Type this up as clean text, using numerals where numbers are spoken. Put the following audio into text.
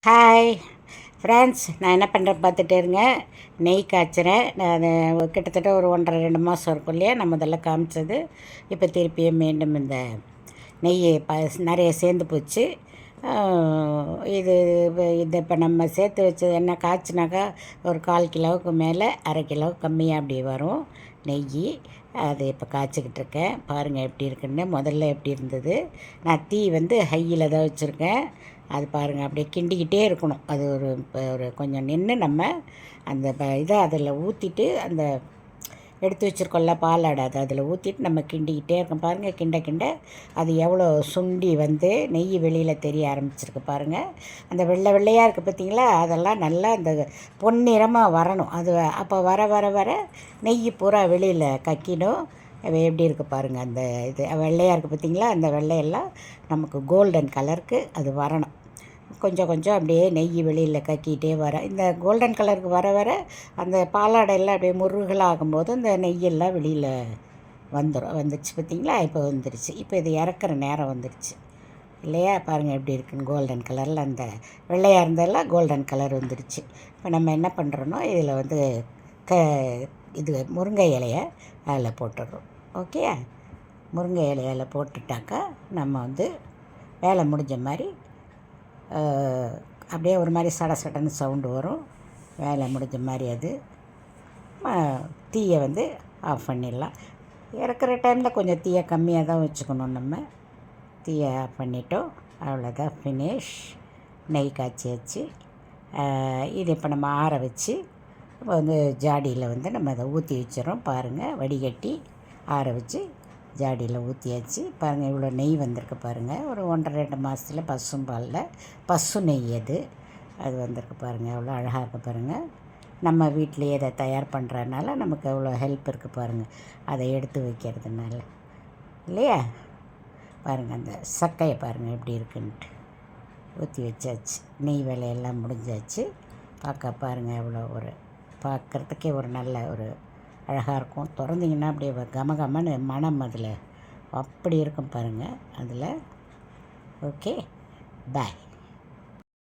Hi friends, நான் என்ன பண்ணுறேன் பார்த்துட்டே இருங்க. நெய் காய்ச்சிறேன். நான் அது கிட்டத்தட்ட ஒரு 1.5-2 மாதம் இருக்கும் இல்லையா, நான் முதல்ல காமிச்சது. இப்போ திருப்பியும் மீண்டும் இந்த நெய் நிறைய சேர்ந்து போச்சு. இது இதை இப்போ நம்ம சேர்த்து வச்சது என்ன காய்ச்சினாக்கா ஒரு 1/4 கிலோவுக்கு மேலே 1/2 கிலோ கம்மியாக அப்படி வரும் நெய். அது இப்போ காய்ச்சிக்கிட்டு இருக்கேன். பாருங்கள் எப்படி இருக்குன்னு. முதல்ல எப்படி இருந்தது, நான் தீ வந்து ஹையில் தான் வச்சுருக்கேன். அது பாருங்கள், அப்படியே கிண்டிக்கிட்டே இருக்கணும். அது ஒரு கொஞ்சம் நின்று நம்ம அந்த இதை அதில் ஊற்றிட்டு, அந்த எடுத்து வச்சுருக்கோம்ல பாலாடை, அது அதில் ஊற்றிட்டு நம்ம கிண்டிக்கிட்டே இருக்கோம். பாருங்கள், கிண்ட கிண்ட அது எவ்வளோ சுண்டி வந்து நெய் வெளியில் தெரிய ஆரம்பிச்சிருக்கு பாருங்கள். அந்த வெள்ளை வெள்ளையாக இருக்குது பார்த்தீங்களா, அதெல்லாம் நல்லா அந்த பொன்னிறமாக வரணும். அது அப்போ வர வர வர நெய் பூரா வெளியில் கக்கிடும். எப்படி இருக்குது பாருங்கள். அந்த இது வெள்ளையாக இருக்குது பார்த்தீங்களா, அந்த வெள்ளையெல்லாம் நமக்கு கோல்டன் கலருக்கு அது வரணும். கொஞ்சம் கொஞ்சம் அப்படியே நெய் வெளியில் கக்கிட்டே வர, இந்த கோல்டன் கலருக்கு வர வர அந்த பாலாடையெல்லாம் அப்படியே முருகலாக ஆகும்போது அந்த நெய்யெல்லாம் வெளியில் வந்துடுச்சு பார்த்தீங்களா. இப்போ வந்துடுச்சு. இப்போ இது இறக்குற நேரம் வந்துடுச்சு இல்லையா. பாருங்கள் எப்படி இருக்குன்னு. கோல்டன் கலரில் அந்த வெள்ளையாக இருந்ததெல்லாம் கோல்டன் கலர் வந்துடுச்சு. இப்போ நம்ம என்ன பண்ணுறோன்னா, இதில் வந்து இது முருங்கை இலையை அதில் போட்டுடுறோம். ஓகே, முருங்கை இலையில் போட்டுட்டாக்கா நம்ம வந்து வேலை முடிஞ்ச மாதிரி அப்படியே ஒரு மாதிரி சட சடன்னு சவுண்டு வரும். வேலை முடிஞ்ச மாதிரி அது தீயை வந்து ஆஃப் பண்ணிடலாம். இறக்குற டைமில் கொஞ்சம் தீயை கம்மியாக தான் வச்சுக்கணும். நம்ம தீயை ஆஃப் பண்ணிட்டோம், அவ்வளோதான், ஃபினிஷ். நெய் காய்ச்சி வச்சு இது இப்போ நம்ம ஆற வச்சு இப்போ வந்து ஜாடியில் வந்து நம்ம அதை ஊற்றி வச்சிடறோம். பாருங்கள், வடிகட்டி ஆற வச்சு ஜாடியில் ஊற்றியாச்சு. பாருங்கள், இவ்வளோ நெய் வந்திருக்கு பாருங்கள். ஒரு 1.5-2 மாதத்தில் பசும்பாலில் பசு நெய் அது வந்திருக்கு பாருங்கள். எவ்வளோ அழகாக இருக்குது பாருங்கள். நம்ம வீட்டிலையே இதை தயார் பண்ணுறதுனால நமக்கு எவ்வளோ ஹெல்ப் இருக்குது பாருங்கள், அதை எடுத்து வைக்கிறதுனால இல்லையா. பாருங்கள், அந்த சக்கையை பாருங்கள் எப்படி இருக்குன்ட்டு ஊற்றி வச்சாச்சு. நெய் வேலையெல்லாம் முடிஞ்சாச்சு. பாருங்கள், எவ்வளோ ஒரு பார்க்குறதுக்கே ஒரு நல்ல ஒரு அழகாக இருக்கும். திறந்திங்கன்னா அப்படியே கமகமன்னு மனம் அதில் அப்படி இருக்கும் பாருங்கள் அதில். ஓகே, பாய்.